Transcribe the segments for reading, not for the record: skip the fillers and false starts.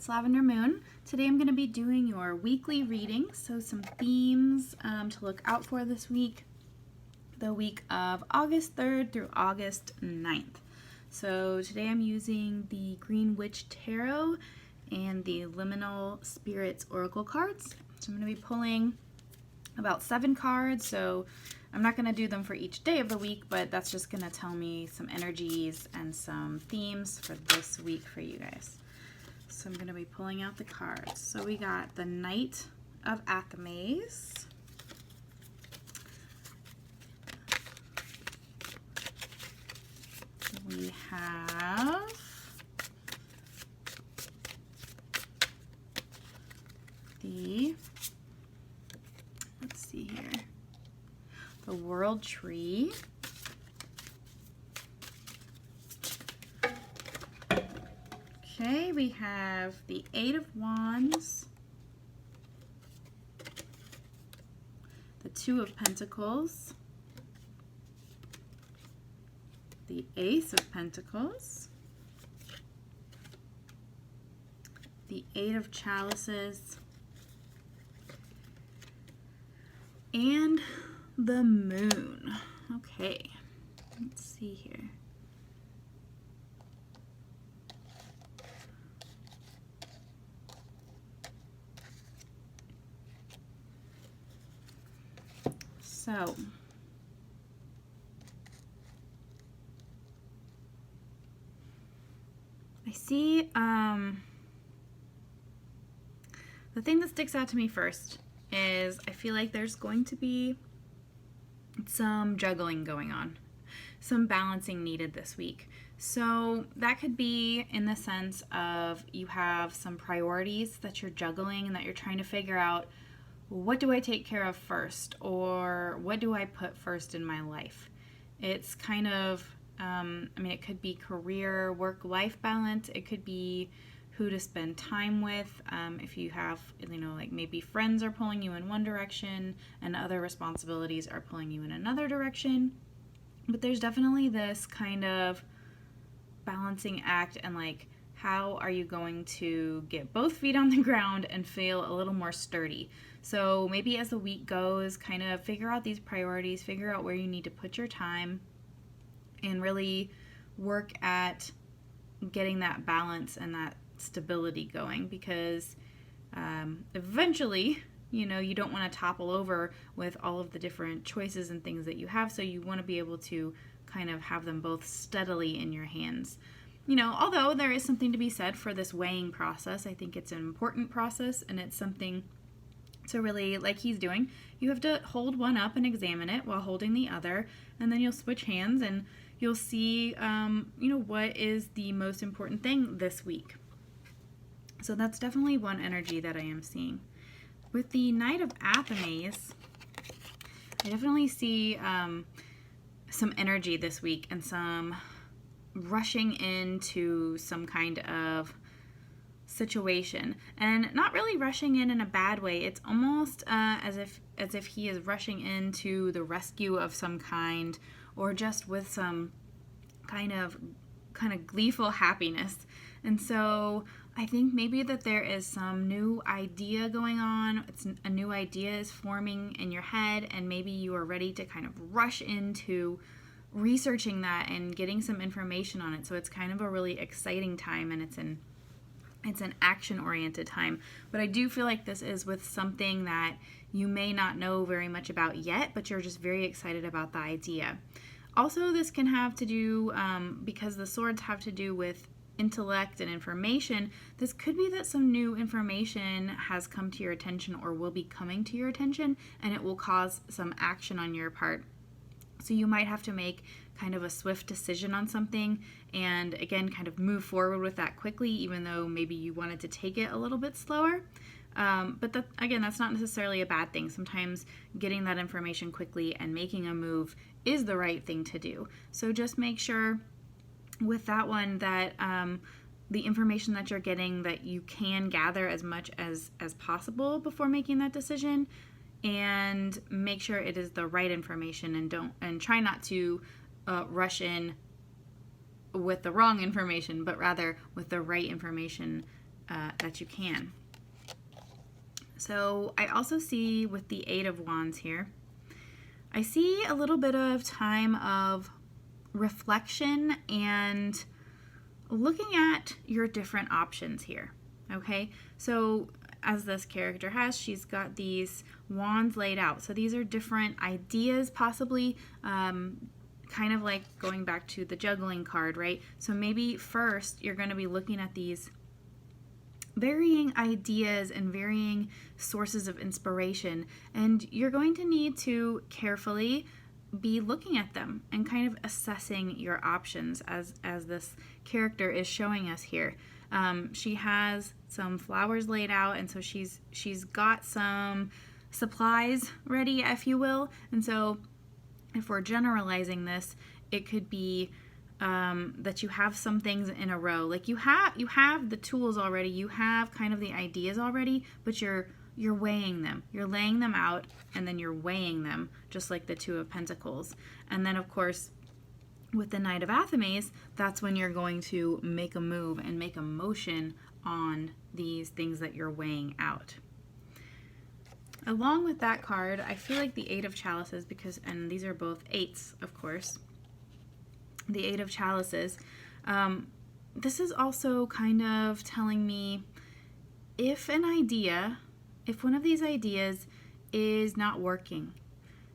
it's Lavender Moon. Today I'm going to be doing your weekly reading, so some themes to look out for this week, the week of August 3rd through August 9th. So today I'm using the Green Witch Tarot and the Liminal Spirits Oracle cards. So I'm going to be pulling about 7 cards, so I'm not going to do them for each day of the week, but that's just going to tell me some energies and some themes for this week for you guys. So I'm going to be pulling out the cards. So we got the Knight of Athemes, we have the, let's see here, the World Tree, okay, we have the Eight of Wands, the Two of Pentacles, the Ace of Pentacles, the Eight of Chalices, and the Moon. Okay, let's see here. So, I see, the thing that sticks out to me first is I feel like there's going to be some juggling going on, some balancing needed this week. So that could be in the sense of you have some priorities that you're juggling and that you're trying to figure out, what do I take care of first, or what do I put first in my life? It's kind of, it could be career, work-life balance. It could be who to spend time with. If you have, like maybe friends are pulling you in one direction and other responsibilities are pulling you in another direction. But there's definitely this kind of balancing act, and like, how are you going to get both feet on the ground and feel a little more sturdy? So maybe as the week goes, kind of figure out these priorities, figure out where you need to put your time, and really work at getting that balance and that stability going, because eventually, you don't want to topple over with all of the different choices and things that you have, so you want to be able to kind of have them both steadily in your hands. Although there is something to be said for this weighing process, I think it's an important process, and it's something to really, like he's doing, you have to hold one up and examine it while holding the other, and then you'll switch hands and you'll see, what is the most important thing this week. So that's definitely one energy that I am seeing. With the Knight of Athemes, I definitely see some energy this week and some rushing into some kind of situation, and not really rushing in a bad way. It's almost as if he is rushing into the rescue of some kind, or just with some kind of gleeful happiness. And so I think maybe that there is some new idea going on. A new idea is forming in your head, and maybe you are ready to kind of rush into researching that and getting some information on it. So it's kind of a really exciting time, and it's an action-oriented time. But I do feel like this is with something that you may not know very much about yet, but you're just very excited about the idea. Also, this can have to do, because the swords have to do with intellect and information, this could be that some new information has come to your attention or will be coming to your attention, and it will cause some action on your part. So you might have to make kind of a swift decision on something, and again, kind of move forward with that quickly, even though maybe you wanted to take it a little bit slower. But that's not necessarily a bad thing. Sometimes getting that information quickly and making a move is the right thing to do. So just make sure with that one that the information that you're getting, that you can gather as much as possible before making that decision, and make sure it is the right information, and try not to rush in with the wrong information, but rather with the right information that you can. So I also see with the Eight of Wands here, I see a little bit of time of reflection and looking at your different options here. Okay, so as this character has, she's got these wands laid out. So these are different ideas, possibly kind of like going back to the juggling card, right? So maybe first you're going to be looking at these varying ideas and varying sources of inspiration, and you're going to need to carefully be looking at them and kind of assessing your options as this character is showing us here. She has some flowers laid out, and so she's got some supplies ready, if you will. And so if we're generalizing this, it could be that you have some things in a row. Like you have the tools already, you have kind of the ideas already, but you're weighing them. You're laying them out, and then you're weighing them, just like the Two of Pentacles. And then, of course, with the Knight of Athames, that's when you're going to make a move and make a motion on these things that you're weighing out. Along with that card, I feel like the Eight of Chalices, and these are both eights, of course. The Eight of Chalices, this is also kind of telling me if one of these ideas is not working,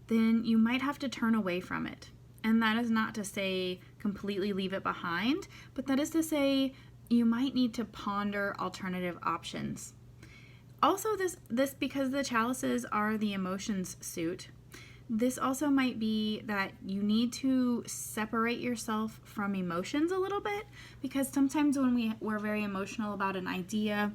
then you might have to turn away from it. And that is not to say completely leave it behind, but that is to say you might need to ponder alternative options. Also, this because the chalices are the emotions suit, this also might be that you need to separate yourself from emotions a little bit, because sometimes when we're very emotional about an idea,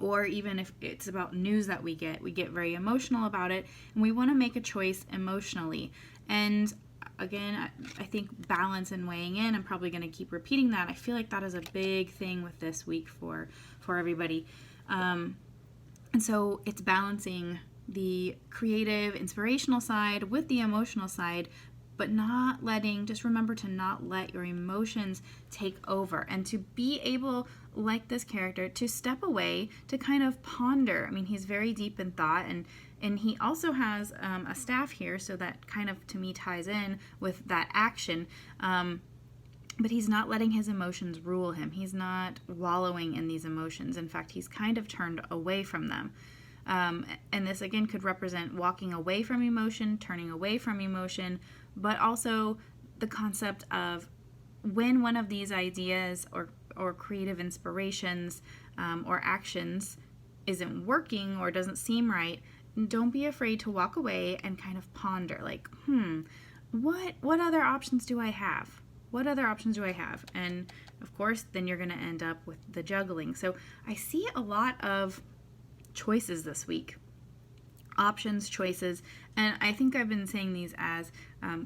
or even if it's about news that we get very emotional about it, and we want to make a choice emotionally. And again, I think balance and weighing in, I'm probably going to keep repeating that. I feel like that is a big thing with this week for everybody. And so it's balancing the creative, inspirational side with the emotional side, but just remember to not let your emotions take over, and to be able, like this character, to step away, to kind of ponder. I mean, he's very deep in thought, and he also has a staff here, so that kind of, to me, ties in with that action. But he's not letting his emotions rule him. He's not wallowing in these emotions. In fact, he's kind of turned away from them. And this, again, could represent walking away from emotion, turning away from emotion, but also the concept of when one of these ideas or creative inspirations or actions isn't working or doesn't seem right, don't be afraid to walk away and kind of ponder, like, what other options do I have? What other options do I have? And, of course, then you're going to end up with the juggling. So I see a lot of choices this week. Options, choices, and I think I've been saying these as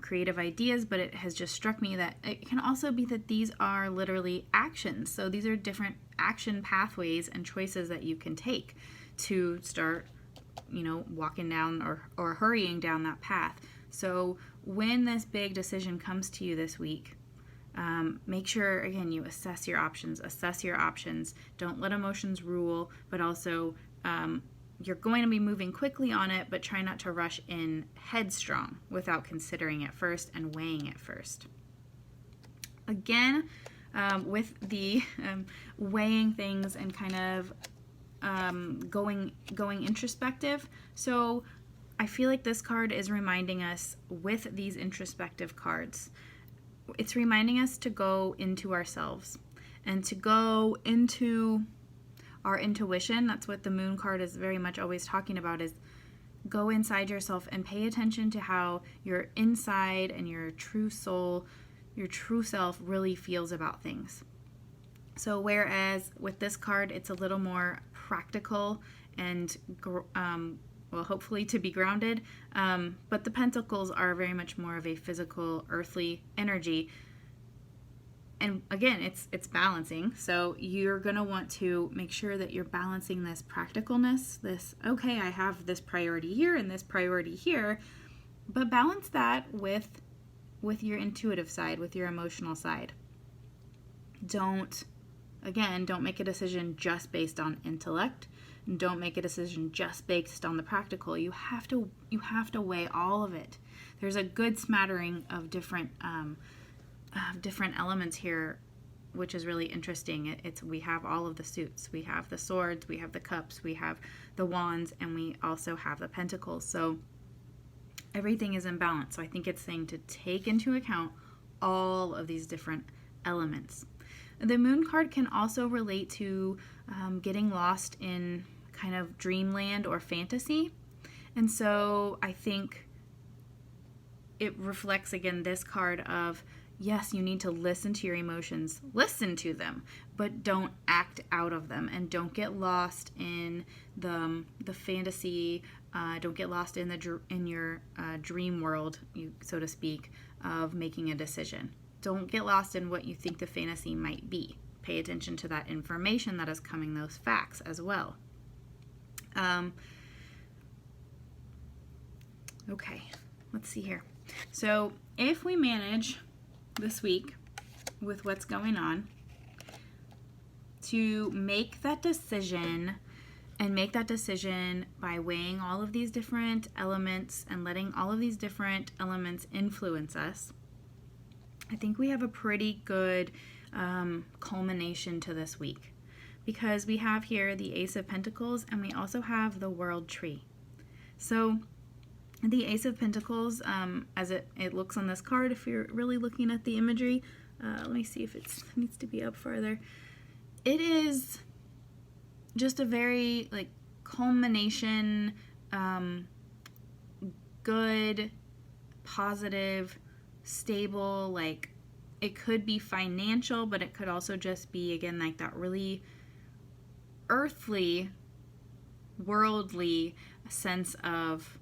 creative ideas, but it has just struck me that it can also be that these are literally actions. So these are different action pathways and choices that you can take to start, walking down or hurrying down that path. So when this big decision comes to you this week, make sure, again, you assess your options. Don't let emotions rule, but also you're going to be moving quickly on it, but try not to rush in headstrong without considering it first and weighing it first. Again, with the weighing things and kind of going introspective. So I feel like this card is reminding us with these introspective cards, it's reminding us to go into ourselves and to go into our intuition. That's what the Moon card is very much always talking about, is go inside yourself and pay attention to how your inside and your true soul, your true self really feels about things. So whereas with this card, it's a little more practical and hopefully to be grounded, but the Pentacles are very much more of a physical, earthly energy. And again, it's balancing. So you're going to want to make sure that you're balancing this practicalness, okay, I have this priority here and this priority here, but balance that with your intuitive side, with your emotional side. Don't again, don't make a decision just based on intellect. Don't make a decision just based on the practical. You have to weigh all of it. There's a good smattering of different elements here, which is really interesting. We have all of the suits. We have the swords, we have the cups, we have the wands, and we also have the pentacles. So everything is in balance. So I think it's saying to take into account all of these different elements. The moon card can also relate to getting lost in kind of dreamland or fantasy. And so I think it reflects, again, this card of, yes, you need to listen to your emotions, listen to them, but don't act out of them, and don't get lost in the fantasy. Don't get lost in your dream world, so to speak, of making a decision. Don't get lost in what you think the fantasy might be. Pay attention to that information that is coming, those facts as well. Okay, let's see here. So if we manage this week with what's going on to make that decision, and make that decision by weighing all of these different elements and letting all of these different elements influence us, I think we have a pretty good culmination to this week, because we have here the Ace of Pentacles and we also have the World Tree. So the Ace of Pentacles, as it looks on this card, if you're really looking at the imagery, let me see if it needs to be up farther. It is just a very culmination, good, positive, stable, it could be financial, but it could also just be, again, that really earthly, worldly sense of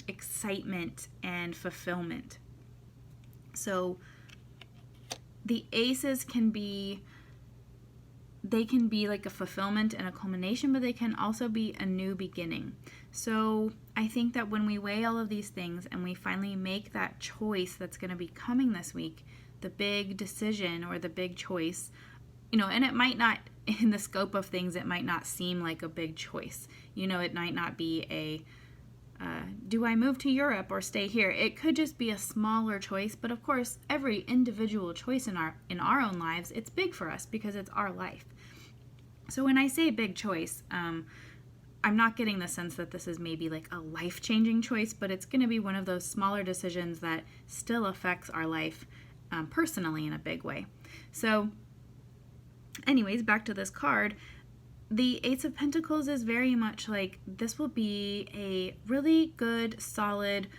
excitement and fulfillment. So the aces can be like a fulfillment and a culmination, but they can also be a new beginning. So I think that when we weigh all of these things and we finally make that choice that's going to be coming this week, the big decision or the big choice, and it might not, in the scope of things, it might not seem like a big choice. It might not be do I move to Europe or stay here? It could just be a smaller choice, but of course, every individual choice in our own lives, it's big for us because it's our life. So when I say big choice, I'm not getting the sense that this is maybe a life-changing choice, but it's going to be one of those smaller decisions that still affects our life personally in a big way. So anyways, back to this card. The Ace of Pentacles is very much this will be a really good, solid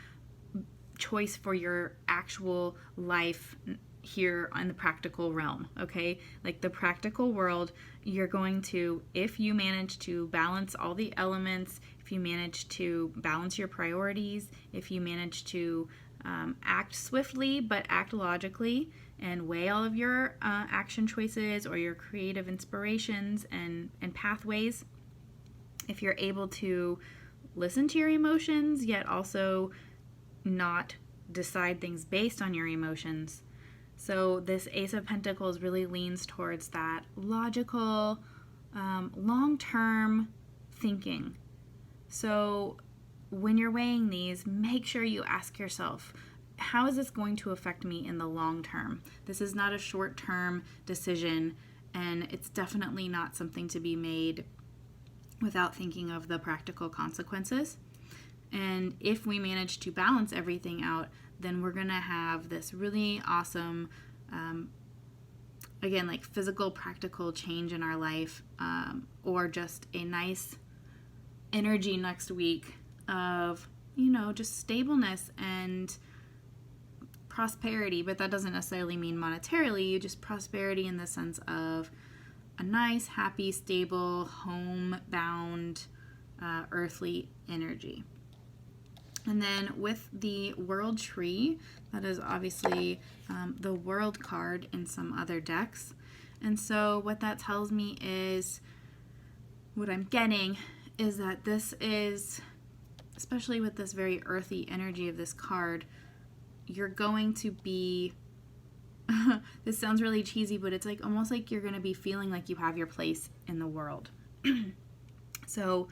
choice for your actual life here on the practical realm, okay? The practical world, you're going to, if you manage to balance all the elements, if you manage to balance your priorities, if you manage to act swiftly but act logically, and weigh all of your action choices or your creative inspirations and pathways, if you're able to listen to your emotions yet also not decide things based on your emotions. So this Ace of Pentacles really leans towards that logical, long-term thinking. So when you're weighing these, make sure you ask yourself, how is this going to affect me in the long term? This is not a short-term decision, and it's definitely not something to be made without thinking of the practical consequences. And if we manage to balance everything out, then we're going to have this really awesome, again, physical, practical change in our life, or just a nice energy next week of, just stableness and prosperity. But that doesn't necessarily mean monetarily, just prosperity in the sense of a nice, happy, stable, homebound, earthly energy. And then with the World Tree, that is obviously the World card in some other decks. And so what that tells me is, what I'm getting is that this is, especially with this very earthy energy of this card, you're going to be this sounds really cheesy, but it's like almost like you're going to be feeling like you have your place in the world. So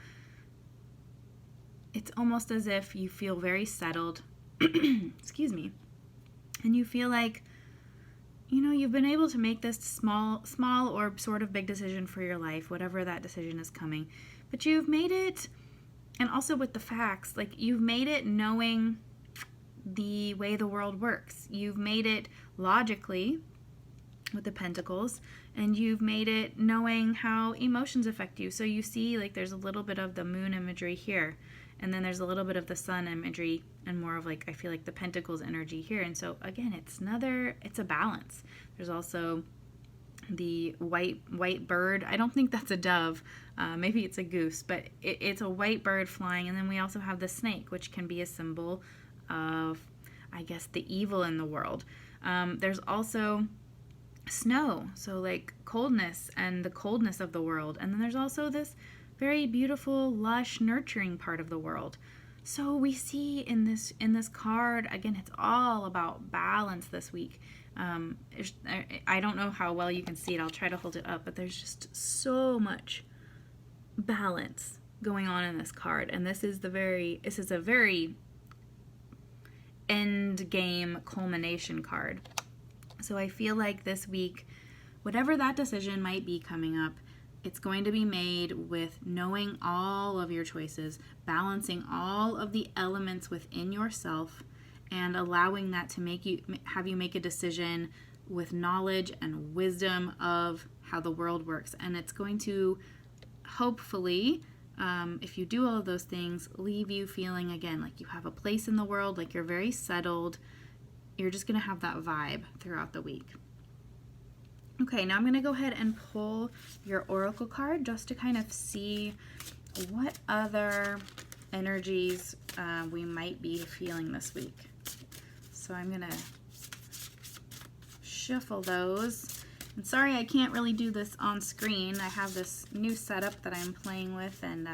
it's almost as if you feel very settled, excuse me, and you feel like, you know, you've been able to make this small or sort of big decision for your life, whatever that decision is coming, but you've made it, and also with the facts, like you've made it knowing the way the world works. You've made it logically with the pentacles, and you've made it knowing how emotions affect you. So you see, like, there's a little bit of the moon imagery here, and then there's a little bit of the sun imagery, and more of, like, I feel like the pentacles energy here. And so again, it's a balance. There's also the white bird. I don't think that's a dove. Maybe it's a goose, but it's a white bird flying. And then we also have the snake, which can be a symbol of, I guess, the evil in the world. There's also snow, so like coldness and the coldness of the world. And then there's also this very beautiful, lush, nurturing part of the world. So we see in this card, again, it's all about balance this week. I don't know how well you can see it. I'll try to hold it up, but there's just so much balance going on in this card. And this is a very end game culmination card. So I feel like this week, whatever that decision might be coming up, it's going to be made with knowing all of your choices, balancing all of the elements within yourself, and allowing that to have you make a decision with knowledge and wisdom of how the world works. And it's going to hopefully, if you do all of those things, leave you feeling, again, like you have a place in the world, like you're very settled. You're just going to have that vibe throughout the week. Okay, now I'm going to go ahead and pull your oracle card just to kind of see what other energies we might be feeling this week. So I'm going to shuffle those. And sorry I can't really do this on screen. I have this new setup that I'm playing with, and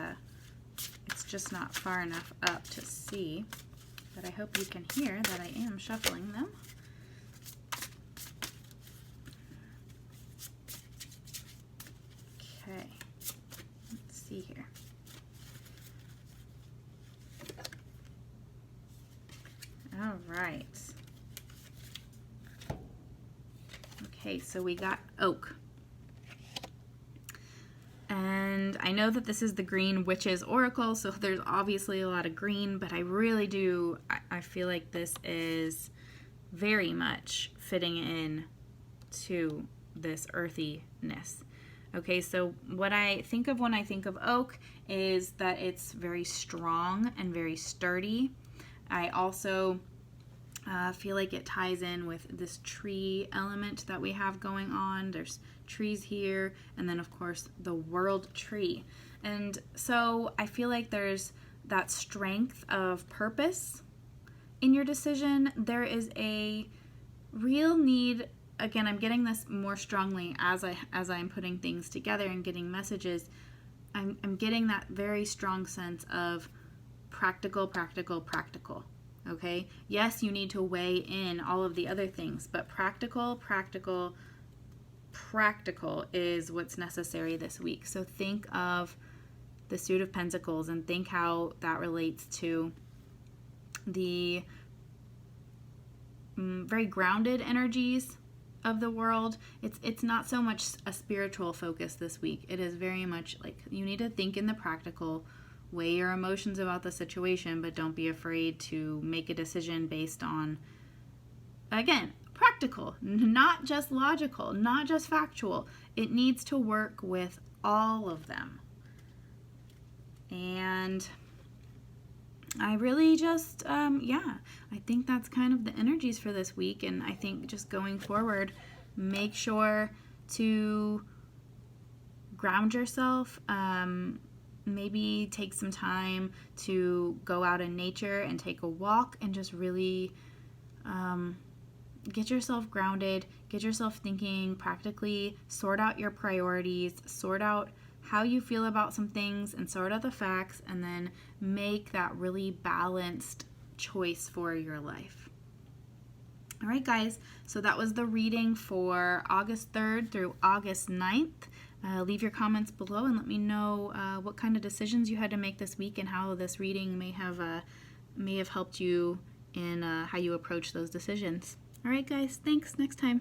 it's just not far enough up to see. But I hope you can hear that I am shuffling them. Okay, let's see here. All right. Okay, so we got oak. And I know that this is the Green Witch's Oracle, so there's obviously a lot of green, but I really do, I feel like this is very much fitting in to this earthiness. Okay, so what I think of when I think of oak is that it's very strong and very sturdy. I also feel like it ties in with this tree element that we have going on. There's trees here, and then of course the world tree. And so I feel like there's that strength of purpose in your decision. There is a real need, again, I'm getting this more strongly as I'm putting things together and getting messages. I'm getting that very strong sense of practical. Okay? Yes, you need to weigh in all of the other things, but practical is what's necessary this week. So think of the Suit of Pentacles and think how that relates to the very grounded energies of the world. It's not so much a spiritual focus this week. It is very much like you need to think in the practical, weigh your emotions about the situation, but don't be afraid to make a decision based on, again, practical, not just logical, not just factual. It needs to work with all of them. And I really just, I think that's kind of the energies for this week. And I think just going forward, make sure to ground yourself. Maybe take some time to go out in nature and take a walk and just really get yourself grounded, get yourself thinking practically, sort out your priorities, sort out how you feel about some things and sort out the facts, and then make that really balanced choice for your life. All right, guys, so that was the reading for August 3rd through August 9th. Leave your comments below and let me know what kind of decisions you had to make this week and how this reading may have helped you in how you approach those decisions. All right, guys, thanks. Next time.